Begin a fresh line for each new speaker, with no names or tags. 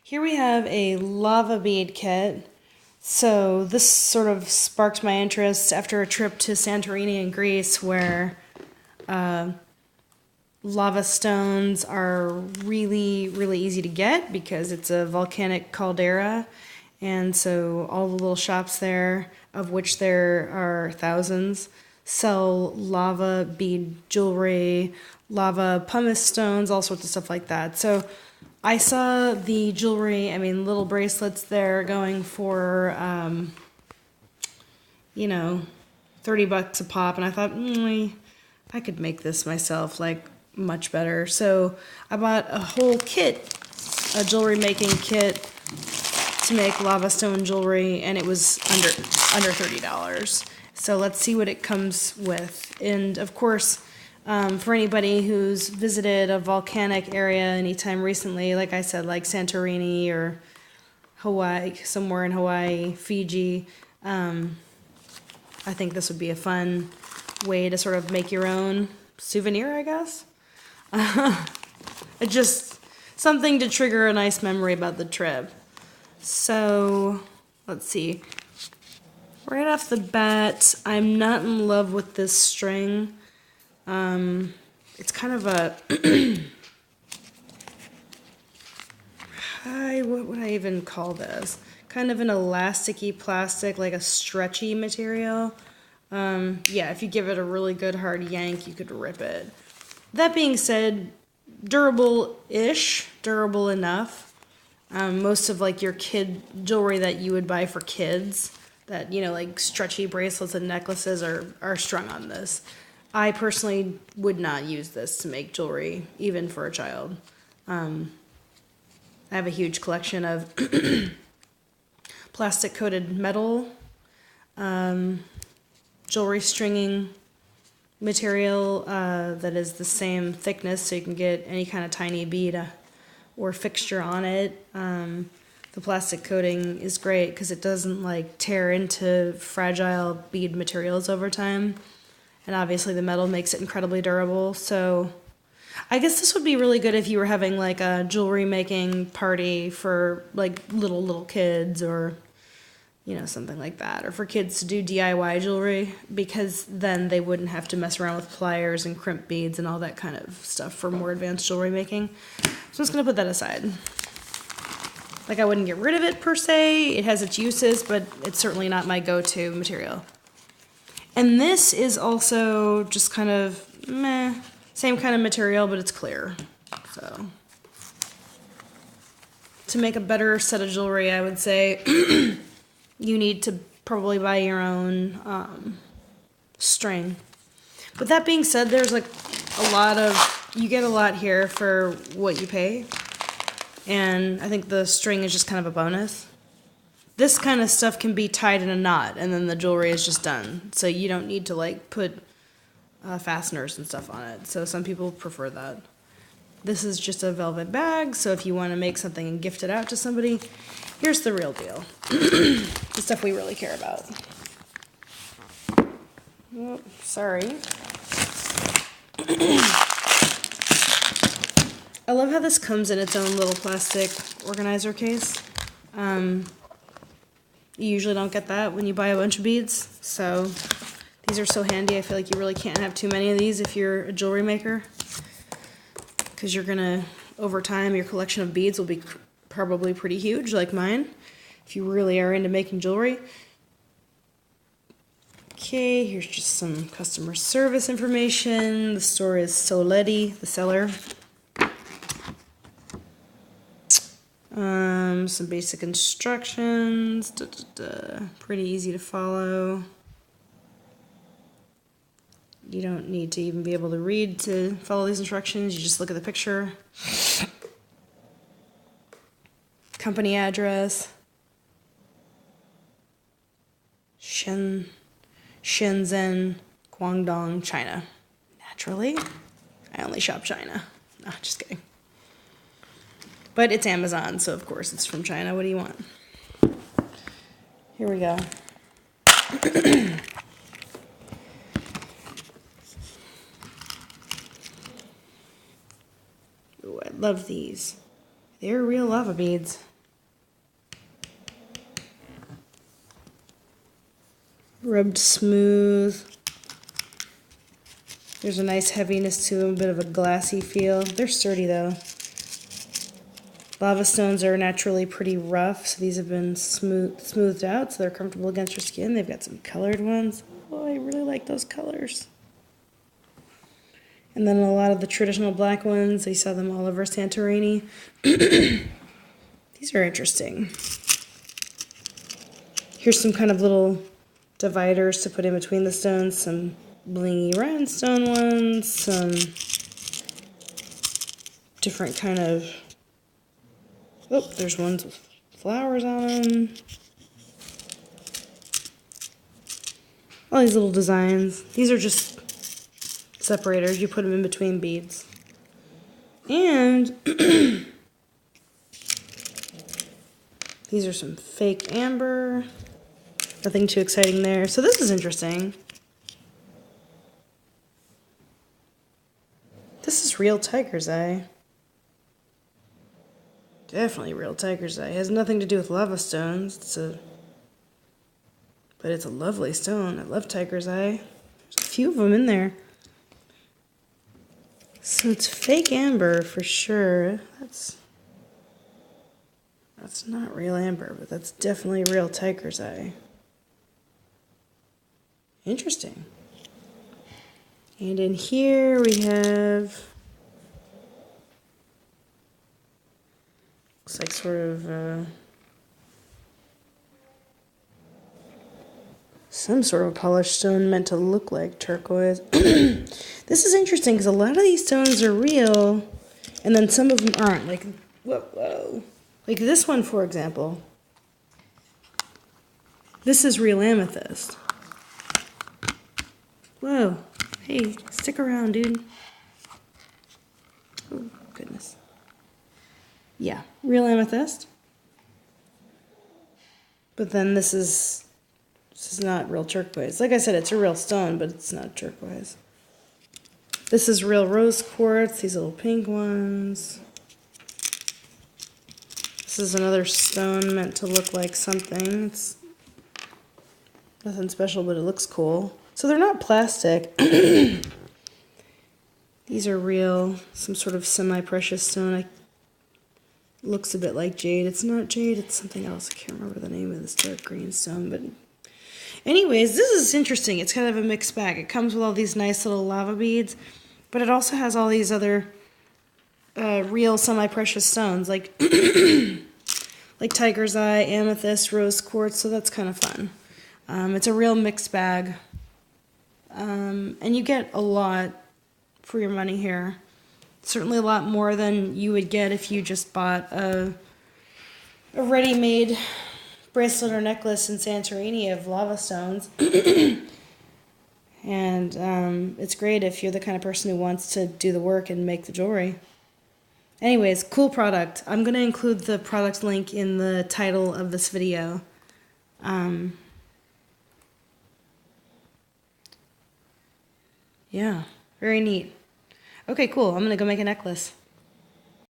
Here we have a lava bead kit. So this sort of sparked my interest after a trip to Santorini in Greece, where lava stones are really, really easy to get because it's a volcanic caldera. And so all the little shops there, of which there are thousands, sell lava bead jewelry, lava pumice stones, all sorts of stuff like that. So I saw the jewelry, little bracelets there going for, 30 bucks a pop. And I thought, I could make this myself, like, much better. So I bought a whole kit, a jewelry making kit to make lava stone jewelry, and it was under $30. So let's see what it comes with. And of course, for anybody who's visited a volcanic area anytime recently, like I said, like Santorini or Hawaii, somewhere in Hawaii, Fiji, I think this would be a fun way to sort of make your own souvenir, I guess. Just something to trigger a nice memory about the trip. So, let's see. Right off the bat, I'm not in love with this string. It's kind of a... what would I even call this? Kind of an elasticy plastic, like a stretchy material. Yeah, if you give it a really good hard yank, you could rip it. That being said, durable-ish, durable enough. Most of like your kid jewelry that you would buy for kids, that, like stretchy bracelets and necklaces are strung on this. I personally would not use this to make jewelry, even for a child. I have a huge collection of plastic-coated metal jewelry stringing material that is the same thickness, so you can get any kind of tiny bead or fixture on it. The plastic coating is great because it doesn't like tear into fragile bead materials over time, and obviously the metal makes it incredibly durable. So I guess this would be really good if you were having like a jewelry making party for like little kids, or something like that, or for kids to do DIY jewelry, because then they wouldn't have to mess around with pliers and crimp beads and all that kind of stuff for more advanced jewelry making. So I'm just gonna put that aside. Like, I wouldn't get rid of it per se. It has its uses, but it's certainly not my go-to material. And this is also just kind of meh, same kind of material, but it's clear. So to make a better set of jewelry, I would say you need to probably buy your own string. But that being said, there's like you get a lot here for what you pay. And I think the string is just kind of a bonus. This kind of stuff can be tied in a knot, and then the jewelry is just done. So you don't need to like put fasteners and stuff on it. So some people prefer that. This is just a velvet bag, so if you want to make something and gift it out to somebody, here's the real deal. The stuff we really care about. Oh, sorry. I love how this comes in its own little plastic organizer case. You usually don't get that when you buy a bunch of beads, so these are so handy. I feel like you really can't have too many of these if you're a jewelry maker, because you're gonna, over time, your collection of beads will be probably pretty huge, like mine, if you really are into making jewelry. Okay, here's just some customer service information. The store is Soletti, the seller. Some basic instructions, pretty easy to follow. You don't need to even be able to read to follow these instructions. You just look at the picture. Company address. Shenzhen, Guangdong, China. Naturally, I only shop China. No, just kidding. But it's Amazon, so of course it's from China. What do you want? Here we go. Ooh, I love these. They're real lava beads. rubbed smooth. There's a nice heaviness to them, a bit of a glassy feel. They're sturdy though. Lava stones are naturally pretty rough, so these have been smoothed out, so they're comfortable against your skin. They've got some colored ones. Oh, I really like those colors. And then a lot of the traditional black ones, you saw them all over Santorini. These are interesting. Here's some kind of little dividers to put in between the stones, some blingy rhinestone ones, some different kind of, oh, there's ones with flowers on them. All these little designs. These are just separators. You put them in between beads. And these are some fake amber. Nothing too exciting there. So this is interesting. This is real tiger's eye. Definitely real tiger's eye. It has nothing to do with lava stones. But it's a lovely stone. I love tiger's eye. There's a few of them in there. So it's fake amber for sure. That's not real amber, but that's definitely real tiger's eye. Interesting. And in here we have, looks like sort of some sort of polished stone meant to look like turquoise. This is interesting because a lot of these stones are real, and then some of them aren't. Like, whoa. Like this one, for example. This is real amethyst. Whoa. Hey, stick around, dude. Oh, goodness. Yeah, real amethyst. But then this is not real turquoise. Like I said, it's a real stone, but it's not turquoise. This is real rose quartz, these little pink ones. This is another stone meant to look like something. It's nothing special, but it looks cool. So they're not plastic. These are real, some sort of semi-precious stone. Looks a bit like jade. It's not jade, it's something else. I can't remember the name of this dark green stone, but anyways, this is interesting. It's kind of a mixed bag. It comes with all these nice little lava beads, but it also has all these other real semi-precious stones, like like tiger's eye, amethyst, rose quartz, so that's kind of fun. It's a real mixed bag, and you get a lot for your money here. Certainly a lot more than you would get if you just bought a ready-made bracelet or necklace in Santorini of lava stones. And it's great if you're the kind of person who wants to do the work and make the jewelry. Anyways, cool product. I'm going to include the product link in the title of this video. Yeah, very neat. Okay, cool. I'm going to go make a necklace.